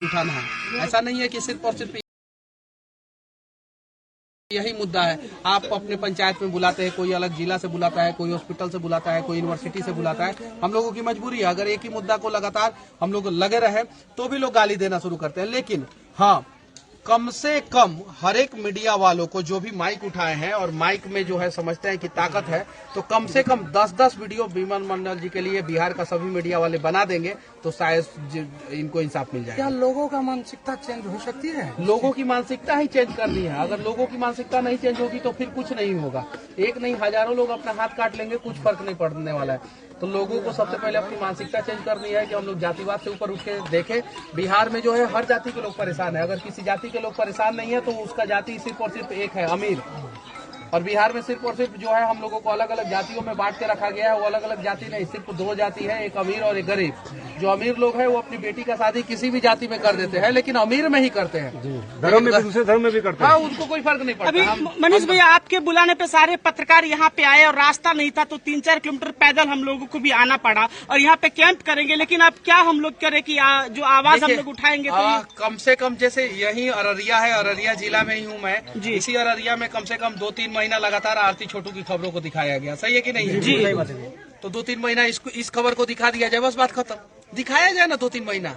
उठाना है। ऐसा नहीं है कि सिर्फ और सिर्फ यही मुद्दा है। आप अपने पंचायत में बुलाते हैं, कोई अलग जिला से बुलाता है, कोई हॉस्पिटल से बुलाता है, कोई यूनिवर्सिटी से बुलाता है। हम लोगों की मजबूरी है, अगर एक ही मुद्दा को लगातार हम लोग लगे रहे तो भी लोग गाली देना शुरू करते हैं। लेकिन हाँ, कम से कम हर एक मीडिया वालों को जो भी माइक उठाए हैं और माइक में जो है समझते हैं कि ताकत है, तो कम से कम 10-10 वीडियो विमल मंडल जी के लिए बिहार का सभी मीडिया वाले बना देंगे तो शायद इनको इंसाफ मिल जाएगा। क्या लोगों का मानसिकता चेंज हो सकती है? लोगों की मानसिकता ही चेंज करनी है। अगर लोगों की मानसिकता नहीं चेंज होगी तो फिर कुछ नहीं होगा। एक नहीं हजारों लोग अपना हाथ काट लेंगे, कुछ फर्क नहीं पड़ने वाला है। तो लोगों को सबसे पहले अपनी मानसिकता चेंज करनी है कि हम लोग जातिवाद से ऊपर उठ के देखें। बिहार में जो है हर जाति के लोग परेशान है। अगर किसी जाति के लोग परेशान नहीं है तो उसका जाति सिर्फ और सिर्फ एक है, अमीर। और बिहार में सिर्फ और सिर्फ जो है हम लोगों को अलग अलग जातियों में बांट के रखा गया है। वो अलग अलग जाति नहीं, सिर्फ 2 जाति है, एक अमीर और एक गरीब। जो अमीर लोग हैं वो अपनी बेटी का शादी किसी भी जाति में कर देते हैं, लेकिन अमीर में ही करते हैं। धर्म में भी, दूसरे धर्म में भी करते हैं। हाँ, उनको कोई फर्क नहीं पड़ता। अभी मनीष भैया, आपके बुलाने पे सारे पत्रकार यहाँ पे आए और रास्ता नहीं था तो 3-4 किलोमीटर पैदल हम लोगों को भी आना पड़ा और यहाँ पे कैंप करेंगे। लेकिन अब क्या हम लोग करें कि जो आवाज हम लोग उठाएंगे तो कम से कम जैसे यही अररिया है, अररिया जिला में ही हूँ मैं। इसी अररिया में कम से कम 2-3 महीना लगातार आरती छोटू की खबरों को दिखाया गया। सही है कि नहीं? जी। तो 2-3 महीना इस खबर को दिखा दिया जाए, बस बात खत्म। दिखाया जाए ना 2-3 महीना,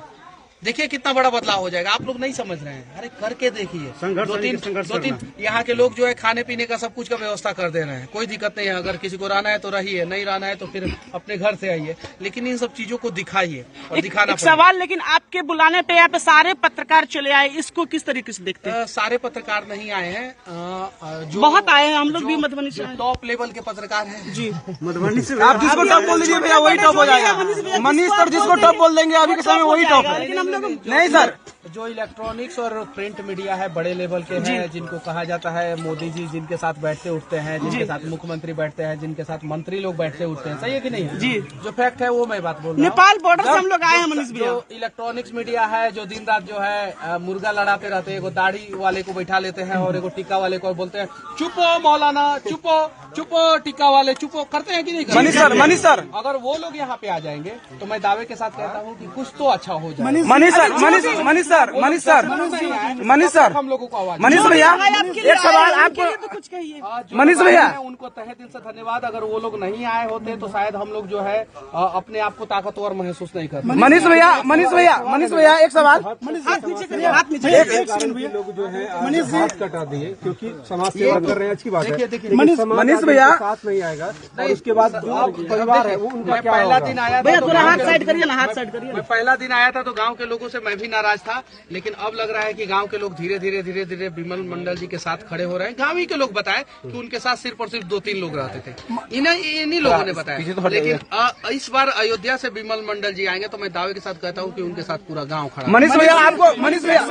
देखिए कितना बड़ा बदलाव हो जाएगा। आप लोग नहीं समझ रहे हैं, अरे करके देखिए। 2-3 यहाँ के लोग जो है खाने पीने का सब कुछ का व्यवस्था कर दे रहे हैं, कोई दिक्कत नहीं है। अगर किसी को रहना है तो रहिए, नहीं रहना है तो फिर अपने घर से आइए। लेकिन इन सब चीजों को दिखाइए और दिखाना सवाल। लेकिन आपके बुलाने पे यहाँ पे सारे पत्रकार चले आए, इसको किस तरीके से देखते हैं? सारे पत्रकार नहीं आए हैं, जो बहुत आए हैं। हम लोग भी मधुबनी से टॉप लेवल के पत्रकार हैं। जी, मधुबनी से। आप जिसको टॉप बोल दीजिए भैया वही टॉप हो जाएगा। मनीष सर जिसको टॉप बोल देंगे अभी के समय वही टॉप है। नहीं सर, जो इलेक्ट्रॉनिक्स और प्रिंट मीडिया है बड़े लेवल के हैं, जिनको कहा जाता है मोदी जी, जिनके साथ बैठते उठते हैं, जिनके साथ मुख्यमंत्री बैठते हैं, जिनके साथ मंत्री लोग बैठते उठते हैं। सही है कि नहीं है? जी, जो फैक्ट है वो मैं बात बोल रहा हूँ। नेपाल बॉर्डर से हम लोग आए हैं मनीष भैया। जो इलेक्ट्रॉनिक्स मीडिया है, जो दिन रात जो है मुर्गा लड़ाते रहते हैं, एगो दाढ़ी वाले को बैठा लेते हैं और एगो टीका वाले को बोलते हैं चुपो मौलाना, चुपो चुपो, टीका वाले चुपो, करते हैं कि नहीं? मनीष सर अगर वो लोग यहाँ पे आ जाएंगे तो मैं दावे के साथ कहता हूँ कि कुछ तो अच्छा हो जाए। मनीष सर हम लोगों को आवाज। मनीष भैया एक सवाल आपको, तो कुछ कहिए। मनीष भैया उनको तहे दिल से धन्यवाद। अगर वो लोग नहीं आए होते तो शायद हम लोग जो है अपने आप को ताकतवर महसूस नहीं करते। मनीष भैया एक सवाल। लोग जो है हाथ कटा दिए क्योंकि समाज सेवा कर रहे हैं, अच्छी बात है। देखिए मनीष भैया साथ नहीं आएगा और उसके बाद परिवार है वो उनका क्या पहला दिन आया था, थोड़ा हाथ साइड करिए ना, हाथ साइड करिए। मैं पहला दिन आया था तो गांव के लोगों से मैं भी नाराज था, लेकिन अब लग रहा है कि गांव के लोग धीरे धीरे विमल मंडल जी के साथ खड़े हो रहे हैं। गांव ही के लोग बताए कि उनके साथ सिर्फ और सिर्फ 2-3 लोग रहते थे, इन्हीं लोगों ने बताया। लेकिन इस बार अयोध्या से विमल मंडल जी आएंगे तो मैं दावे के साथ कहता हूँ कि उनके साथ पूरा गाँव खड़ा। मनीष भैया आपको, मनीष भैया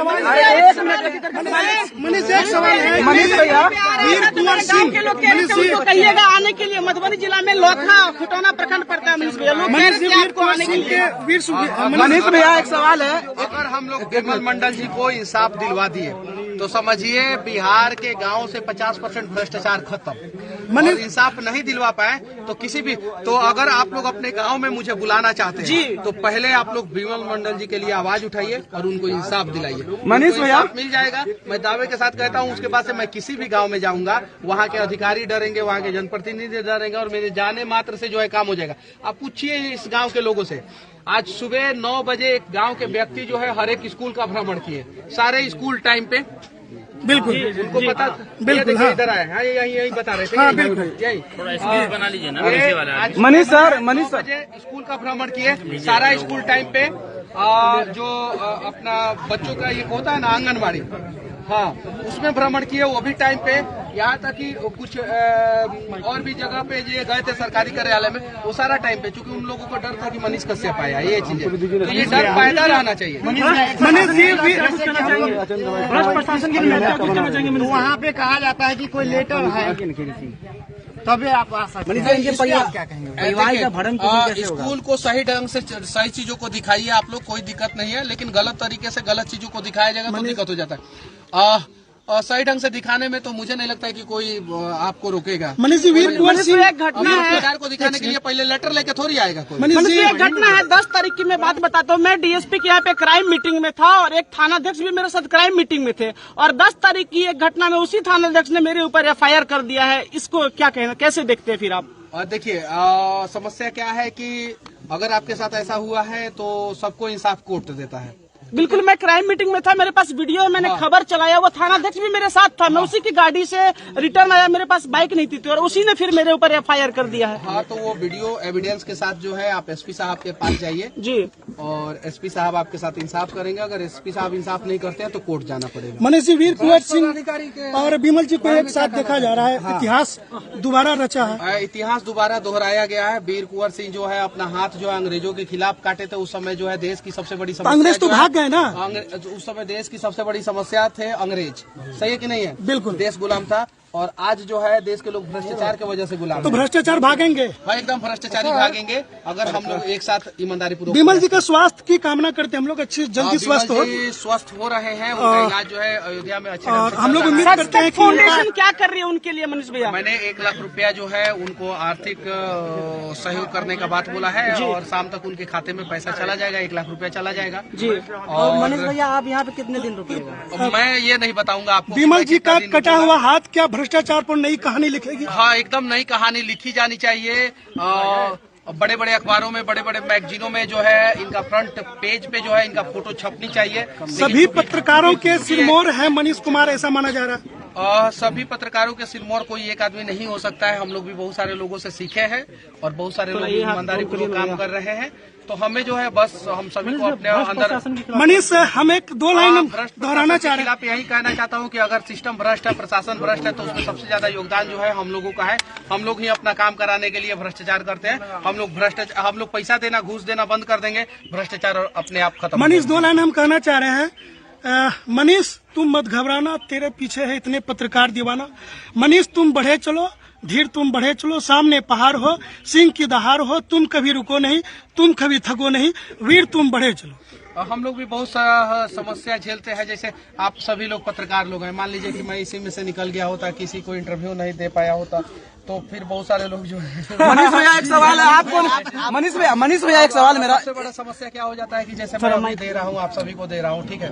गाँव के लोग कह रहे थे उनको कहिएगा आने के लिए। मधुबनी जिला में लोथा खुटौना प्रखंड पड़ता है मनीष भैया, लोग कह रहे थे आपको आने के लिए। मनीष भैया एक सवाल है, अगर हम लोग विमल मंडल जी को इंसाफ दिलवा दिए तो समझिए बिहार के गांव से 50% भ्रष्टाचार खत्म। और इंसाफ नहीं दिलवा पाए तो किसी भी, तो अगर आप लोग अपने गांव में मुझे बुलाना चाहते हैं तो पहले आप लोग विमल मंडल जी के लिए आवाज उठाइए और उनको इंसाफ दिलाइए। मनीष भैया मिल जाएगा, मैं दावे के साथ कहता हूं। उसके बाद से मैं किसी भी गांव में जाऊंगा, वहां के अधिकारी डरेंगे, वहां के जनप्रतिनिधि डरेंगे और मेरे जाने मात्र से जो है काम हो जाएगा। आप पूछिए इस गाँव के लोगों से। आज सुबह 9 बजे एक गांव के व्यक्ति जो है हर एक स्कूल का भ्रमण किए, सारे स्कूल टाइम पे। बिल्कुल उनको पता, बिल्कुल इधर आए हैं, यही बता रहे थे। हाँ, बिल्कुल यही बना लीजिए ना। मनीष सर स्कूल का भ्रमण किए, सारा स्कूल टाइम पे। जो अपना बच्चों का ये होता है ना आंगनबाड़ी, हाँ उसमें भ्रमण किए, वो भी टाइम पे। यहाँ तक कि कुछ और भी जगह पे ये गए थे सरकारी कार्यालय में, वो सारा टाइम पे। चूंकि उन लोगों को डर था कि मनीष कश्यप आया, ये चीजें, तो ये डर पैदा रहना चाहिए। मनीष जी भी प्रशासन के लिए वहाँ पे कहा जाता है कि कोई लेटर है तभी आप आ सकते हैं। क्या कहेंगे? स्कूल को सही ढंग से सही चीजों को दिखाइए आप लोग, कोई दिक्कत नहीं है। लेकिन गलत तरीके से गलत चीजों को दिखाया जाएगा तो दिक्कत हो जाता है। और सही ढंग से दिखाने में तो मुझे नहीं लगता है कि कोई आपको रोकेगा। मनीष जी, वीर कुंवर सिंह एक घटना है, सरकार को दिखाने के लिए पहले लेटर लेके थोड़ी आएगा कोई। मनीष जी, एक घटना है 10 तारीख की मैं बात बताता हूँ। मैं डीएसपी के यहाँ पे क्राइम मीटिंग में था और एक थानाध्यक्ष भी मेरे साथ क्राइम मीटिंग में थे, और 10 तारीख की एक घटना में उसी थानाध्यक्ष ने मेरे ऊपर FIR कर दिया है। इसको क्या कहना, कैसे देखते हैं फिर आप? और देखिए समस्या क्या है कि अगर आपके साथ ऐसा हुआ है तो सबको इंसाफ कोर्ट देता है। बिल्कुल, मैं क्राइम मीटिंग में था, मेरे पास वीडियो है, मैंने खबर चलाया, वो थानाध्यक्ष भी मेरे साथ था, मैं उसी की गाड़ी से रिटर्न आया, मेरे पास बाइक नहीं थी और उसी ने फिर मेरे ऊपर FIR कर दिया है। हाँ, तो वो वीडियो एविडेंस के साथ जो है आप SP साहब के पास जाइए जी, और SP साहब आपके साथ इंसाफ करेंगे। अगर SP साहब इंसाफ नहीं करते हैं तो कोर्ट जाना पड़ेगा। मनीष जी, वीर कुंवर सिंह और बिमल जी को एक साथ देखा जा रहा है, इतिहास दोबारा रचा है। इतिहास दोबारा दोहराया गया है। वीर कुंवर सिंह जो है अपना हाथ जो है अंग्रेजों के खिलाफ काटे थे, उस समय जो है देश की सबसे बड़ी समस्या, अंग्रेज तो भाग गए ना, उस समय देश की सबसे बड़ी समस्या थे अंग्रेज। सही है कि नहीं है? बिल्कुल, देश गुलाम था और आज जो है देश के लोग भ्रष्टाचार की वजह से गुलाम तो भ्रष्टाचार भागेंगे। हाँ, एकदम भ्रष्टाचारी भागेंगे अगर हम लोग एक साथ ईमानदारी पूर्वक। बिमल जी का स्वास्थ्य की कामना करते हैं हम लोग, अच्छी जल्दी स्वस्थ हो। स्वस्थ हो रहे हैं, उनका इलाज जो है अयोध्या में अच्छे ढंग से हम लोग चल रहा उम्मीद है। करते हैं कि फाउंडेशन क्या कर रही है उनके लिए मनीष भैया? मैंने 1 लाख रुपया जो है उनको आर्थिक सहयोग करने का बात बोला है और शाम तक उनके खाते में पैसा चला जाएगा, 1 लाख रुपया चला जाएगा जी। और मनीष भैया, आप यहाँ पे कितने दिन रुकिएगा? मैं ये नहीं बताऊंगा आपको। बिमल जी का कटा हुआ हाथ क्या भ्रष्टाचार पर नई कहानी लिखेगी? हाँ, एकदम नई कहानी लिखी जानी चाहिए। बड़े बड़े अखबारों में, बड़े बड़े मैगजीनों में जो है इनका फ्रंट पेज पे जो है इनका फोटो छपनी चाहिए। सभी पत्रकारों के सिरमौर है मनीष कुमार, ऐसा माना जा रहा है। सभी पत्रकारों के सिरमौर कोई एक आदमी नहीं हो सकता है। हम लोग भी बहुत सारे लोगों से सीखे हैं और बहुत सारे लोग ईमानदारी पूर्वक काम कर रहे हैं। तो हमें जो है बस हम सभी को अपने अंदर। मनीष, हम 1-2 लाइन दोहराना चाह रहे हैं। आप यही कहना चाहता हूं कि अगर सिस्टम भ्रष्ट है, प्रशासन भ्रष्ट है, तो उसमें सबसे ज्यादा योगदान जो है हम लोगों का है। हम लोग ही अपना काम कराने के लिए भ्रष्टाचार करते हैं। हम लोग पैसा देना, घूस देना बंद कर देंगे, भ्रष्टाचार अपने आप खत्म। मनीष, 2 लाइन हम कहना चाह रहे हैं। मनीष, तुम मत घबराना, तेरे पीछे है इतने पत्रकार दीवाना। मनीष, तुम बढ़े चलो, धीर तुम बढ़े चलो, सामने पहाड़ हो, सिंह की दहाड़ हो, तुम कभी रुको नहीं, तुम कभी थको नहीं, वीर तुम बढ़े चलो। हम लोग भी बहुत सारा समस्या झेलते हैं। जैसे आप सभी लोग पत्रकार लोग हैं, मान लीजिए कि मैं इसी में से निकल गया होता, किसी को इंटरव्यू नहीं दे पाया होता, तो फिर बहुत सारे लोग जो है। मनीष भैया, एक सवाल है आपको। मनीष भैया एक सवाल मेरा। सबसे बड़ा समस्या क्या हो जाता है कि जैसे मैं अभी दे रहा हूँ, आप सभी को दे रहा हूँ, ठीक है,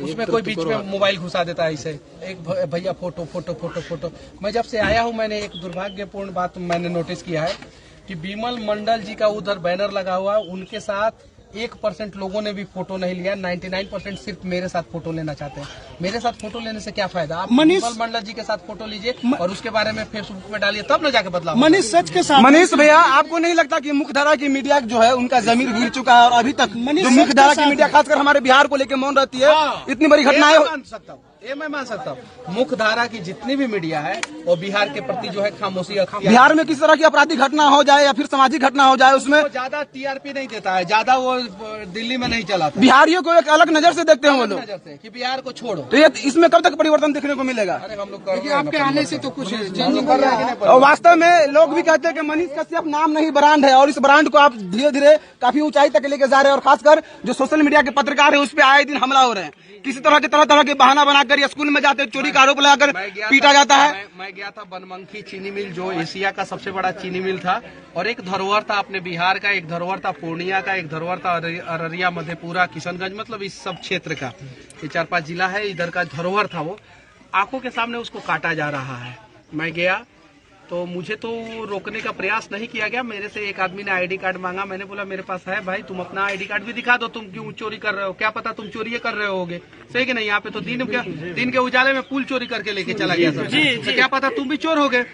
उसमें कोई बीच में मोबाइल घुसा देता है। इसे एक भैया फोटो फोटो फोटो फोटो। मैं जब से आया हूँ, मैंने एक दुर्भाग्यपूर्ण बात मैंने नोटिस किया है कि बिमल मंडल जी का उधर बैनर लगा हुआ, उनके साथ 1% लोगों ने भी फोटो नहीं लिया। 99% सिर्फ मेरे साथ फोटो लेना चाहते हैं। मेरे साथ फोटो लेने से क्या फायदा? आप बिमल मंडल जी के साथ फोटो लीजिए और उसके बारे में फेसबुक में डालिए, तब न जाके बदलाव। मनीष, सच के साथ। मनीष भैया, आपको नहीं लगता कि मुख्यधारा की मीडिया जो है उनका जमीर हिल चुका है और अभी तक जो मुख्यधारा की मीडिया खासकर हमारे बिहार को लेकर मौन रहती है? इतनी बड़ी घटनाएं ये मैं मान सकता हूँ। मुख्य धारा की जितनी भी मीडिया है वो बिहार के प्रति जो है खामोशी। बिहार में किस तरह की आपराधिक घटना हो जाए या फिर सामाजिक घटना हो जाए, उसमें ज्यादा TRP नहीं देता है, ज्यादा वो दिल्ली में नहीं चलाता। बिहारियों को एक अलग नजर से देखते हैं वो लोग, नजर से कि बिहार को छोड़ो। तो ये इसमें कब तक परिवर्तन देखने को मिलेगा? अरे हम लोग आपके आने से तो कुछ चेंजिंग कर रहे हैं। और वास्तव में लोग भी कहते हैं कि मनीष कश्यप नाम नहीं ब्रांड है और इस ब्रांड को आप धीरे धीरे काफी ऊंचाई तक लेके जा रहे हैं और खासकर जो सोशल मीडिया के पत्रकार है उस पर आए दिन हमला हो रहे हैं। किसी तरह के बहाना बनाकर या स्कूल में जाते चोरी का आरोप लगाकर पीटा जाता है। मैं गया था बनमनखी चीनी मिल, जो एशिया का सबसे बड़ा चीनी मिल था और एक धरोहर था अपने बिहार का, एक धरोहर था पूर्णिया का, एक धरोहर था अररिया, मधेपुरा, किशनगंज, मतलब इस सब क्षेत्र का, ये 4-5 जिला है, इधर का धरोहर था। वो आंखों के सामने उसको काटा जा रहा है। मैं गया तो मुझे तो रोकने का प्रयास नहीं किया गया। मेरे से एक आदमी ने ID कार्ड मांगा, मैंने बोला मेरे पास है भाई, तुम अपना ID कार्ड भी दिखा दो, तुम क्यों चोरी कर रहे हो, क्या पता तुम चोरी कर रहे होगे, सही कि नहीं? यहाँ पे तो दिन के उजाले में पुल चोरी करके लेके चला गया था, तो क्या पता तुम भी चोर हो गए।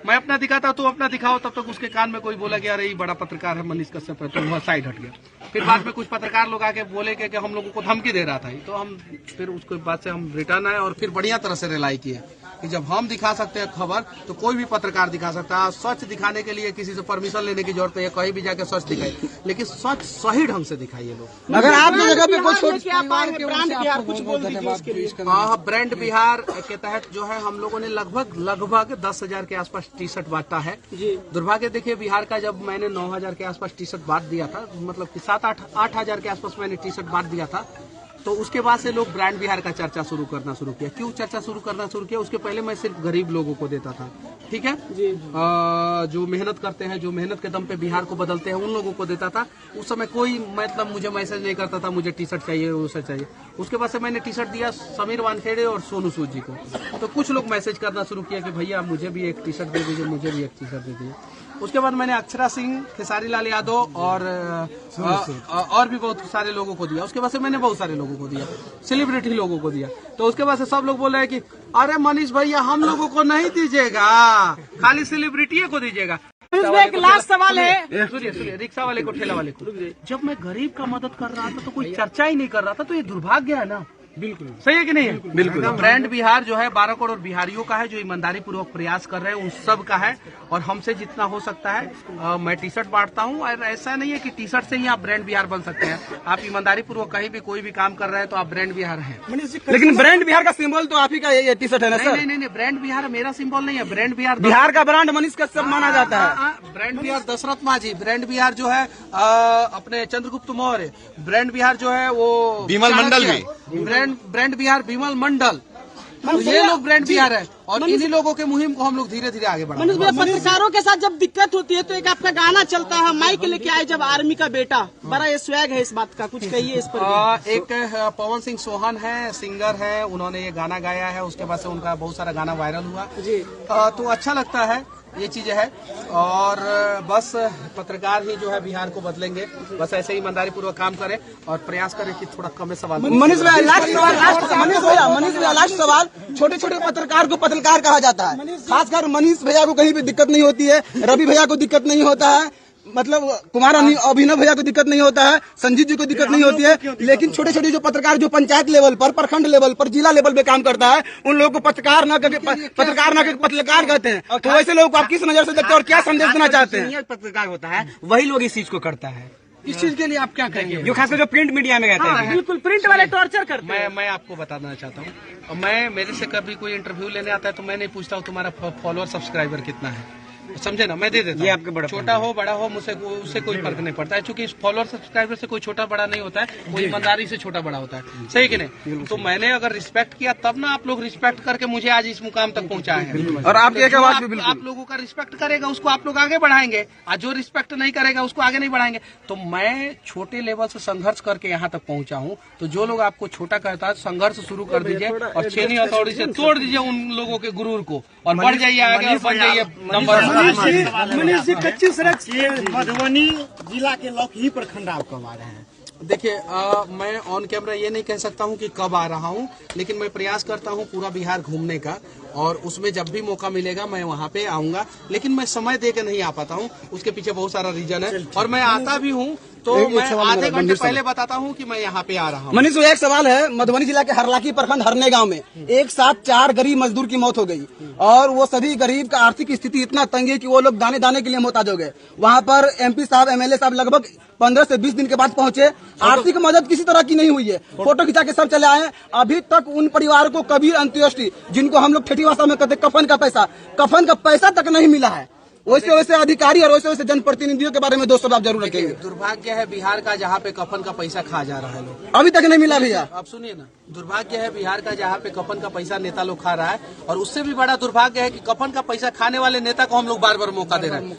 मैं अपना दिखाता, तू अपना दिखाओ। तब तक उसके कान में कोई बोला कि अरे ये बड़ा पत्रकार है मनीष कश्यप है, तो वह साइड हट गया। फिर बाद में कुछ पत्रकार लोग आके बोले कि हम लोगों को धमकी दे रहा था, तो हम फिर उसके बाद से हम रिटर्न आए और फिर बढ़िया तरह से रिलाई किए कि जब हम दिखा सकते हैं खबर तो कोई भी पत्रकार दिखा सकता है। सच दिखाने के लिए किसी से परमिशन लेने की जरूरत है, कहीं भी जाके सच दिखाई, लेकिन सच सही ढंग से दिखाइए लोग। अगर आपकी जगह पे कुछ ब्रांड बिहार के तहत जो है हम लोगों ने लगभग 10,000 के आसपास टी-शर्ट बांटा है। दुर्भाग्य देखिए, बिहार का जब मैंने 9,000 के आसपास टी-शर्ट बांट दिया था, मतलब कि 7-8 हज़ार के आसपास मैंने टी-शर्ट बांट दिया था, तो उसके बाद से लोग ब्रांड बिहार का चर्चा शुरू करना शुरू किया। क्यों चर्चा शुरू करना शुरू किया? उसके पहले मैं सिर्फ गरीब लोगों को देता था, ठीक है, जो मेहनत करते हैं, जो मेहनत के दम पे बिहार को बदलते हैं, उन लोगों को देता था। उस समय कोई मतलब मुझे मैसेज नहीं करता था मुझे टी शर्ट चाहिए, वो सब चाहिए। उसके बाद से मैंने टी शर्ट दिया समीर वानखेड़े और सोनू सूद जी को। तो कुछ लोग मैसेज करना शुरू किया कि भैया मुझे भी एक टी शर्ट दे दीजिए, मुझे भी एक टी शर्ट दे दीजिए। उसके बाद मैंने अक्षरा सिंह, खेसारी लाल यादव और भी बहुत सारे लोगों को दिया। उसके बाद से मैंने बहुत सारे लोगों को दिया, सेलिब्रिटी लोगों को दिया। तो उसके बाद से सब लोग बोल रहे हैं कि अरे मनीष भैया हम लोगों को नहीं दीजिएगा, खाली सेलिब्रिटी को दीजिएगा। एक लास्ट सवाल है, सुनिए, रिक्शा वाले को, ठेला वाले को, जब मैं गरीब का मदद कर रहा था तो कोई चर्चा ही नहीं कर रहा था, तो ये दुर्भाग्य है ना। बिल्कुल सही है कि नहीं है? बिल्कुल। ब्रांड बिहार जो है 12 करोड़ बिहारियों का है, जो ईमानदारी पूर्वक प्रयास कर रहे हैं, उन सब का है। और हमसे जितना हो सकता है मैं टी शर्ट बांटता हूँ। और ऐसा नहीं है कि टी शर्ट से ही आप ब्रांड बिहार बन सकते हैं। आप ईमानदारी पूर्वक कहीं भी कोई भी काम कर रहे हैं तो आप ब्रांड बिहार हैं। लेकिन ब्रांड बिहार का सिंबल तो आप ही का ये टी शर्ट है ना सर? नहीं, ब्रांड बिहार मेरा सिंबल नहीं है। ब्रांड बिहार बिहार का ब्रांड मनीष का सब माना जाता है। ब्रांड बिहार दशरथ माझी, ब्रांड बिहार जो है अपने चंद्रगुप्त मौर्य, ब्रांड बिहार जो है वो विमल मंडल भी, ब्रांड बिहार विमल मंडल, तो ये लोग ब्रांड बिहार है। और इन्हीं लोगों के मुहिम को हम लोग धीरे धीरे आगे बढ़ा। मनीष भैया, पत्रकारों के साथ जब दिक्कत होती है तो एक आपका गाना चलता है, माइक लेके आए जब आर्मी का बेटा, बड़ा ये स्वैग है इस बात का, कुछ कहिए इस पर। एक पवन सिंह सोहन है, सिंगर है, उन्होंने ये गाना गाया है। उसके बाद से उनका बहुत सारा गाना वायरल हुआ जी। तो अच्छा लगता है, ये चीजें है। और बस पत्रकार ही जो है बिहार को बदलेंगे। बस ऐसे ही ईमानदारी पूर्वक काम करें और प्रयास करें कि थोड़ा कम सवाल। मनीष भैया लास्ट सवाल, छोटे छोटे पत्रकार को पत्रकार कहा जाता है। खासकर मनीष भैया को कहीं भी दिक्कत नहीं होती है, रवि भैया को दिक्कत नहीं होता है, मतलब कुमार अभिनव भैया को दिक्कत नहीं होता है, संजीत जी को दिक्कत नहीं होती है। लेकिन छोटे छोटे जो पत्रकार जो पंचायत लेवल पर, प्रखंड लेवल पर, जिला लेवल पे काम करता है, उन लोगों को पत्रकार न करके पत्रकार कहते हैं। तो वैसे लोगों को आप किस नजर से देखते हैं और क्या संदेश देना चाहते हैं? पत्रकार होता है वही लोग इस चीज को करता है। इस चीज के लिए आप क्या कहेंगे? जो खासकर जो प्रिंट मीडिया में कहते हैं, बिल्कुल प्रिंट वाले टॉर्चर करते हैं। मैं आपको बताना चाहता हूँ, मैं मेरे से कभी कोई इंटरव्यू लेने आता है तो मैं नहीं पूछता हूँ तुम्हारा फॉलोअर सब्सक्राइबर कितना है, समझे ना, मैं दे देता हूँ। ये आपके बड़ा छोटा हो बड़ा हो, मुझसे उससे कोई फर्क नहीं पड़ता है, क्योंकि फॉलोअर सब्सक्राइबर से कोई छोटा बड़ा नहीं होता है, वो ईमानदारी से छोटा बड़ा होता है। सही कि नहीं? तो मैंने अगर रिस्पेक्ट किया तब ना आप लोग रिस्पेक्ट करके मुझे आज इस मुकाम तक पहुंचाए हैं। और आपकी एक आवाज भी बिल्कुल, आप लोगों का रिस्पेक्ट करेगा उसको आप लोग आगे बढ़ाएंगे, और जो रिस्पेक्ट नहीं करेगा उसको आगे नहीं बढ़ाएंगे। तो मैं छोटे लेवल से संघर्ष करके यहाँ तक पहुंचा हूँ। तो जो लोग आपको छोटा कहता है, संघर्ष शुरू कर दीजिए और छेनी हथौड़ी से तोड़ दीजिए उन लोगों के गुरूर को, और बढ़ जाइए आगे और बन जाइए नंबर। मनीष जी, कच्ची सड़क मधुबनी जिला के लौकी प्रखंड आप कब आ रहे हैं? देखिए, मैं ऑन कैमरा ये नहीं कह सकता हूँ कि कब आ रहा हूँ, लेकिन मैं प्रयास करता हूँ पूरा बिहार घूमने का, और उसमें जब भी मौका मिलेगा मैं वहाँ पे आऊंगा। लेकिन मैं समय दे के नहीं आ पाता हूँ, उसके पीछे बहुत सारा रीजन है। और मैं आता भी हूँ तो मैं आधे घंटे पहले बताता हूँ कि मैं यहाँ पे आ रहा हूँ। मनीष, एक सवाल है, मधुबनी जिला के हरलाखी प्रखंड हरने गांव में एक साथ 4 गरीब मजदूर की मौत हो गई, और वो सभी गरीब का आर्थिक स्थिति इतना तंग है कि वो लोग दाने दाने के लिए मोहताज हो गए। वहाँ पर MP साहब, MLA साहब लगभग 15 से 20 दिन के बाद पहुंचे। आर्थिक मदद किसी तरह की नहीं हुई है, फोटो खिंचा के सब चले आए। अभी तक उन परिवार को कभी अंत्येष्टि, जिनको हम लोग ठेठी भाषा में कहते कफन का पैसा तक नहीं मिला है। वैसे अधिकारी और वैसे जनप्रतिनिधियों के बारे में 2 शब्द आप जरूर रखेंगे। दुर्भाग्य है बिहार का, जहाँ पे कफन का पैसा खा जा रहा है लोग, अभी तक नहीं मिला भैया। आप सुनिए ना, दुर्भाग्य है बिहार का, जहाँ पे कफन का पैसा नेता लोग खा रहा है। और उससे भी बड़ा दुर्भाग्य है कि कफन का पैसा खाने वाले नेता को हम लोग बार बार मौका दे रहे हैं।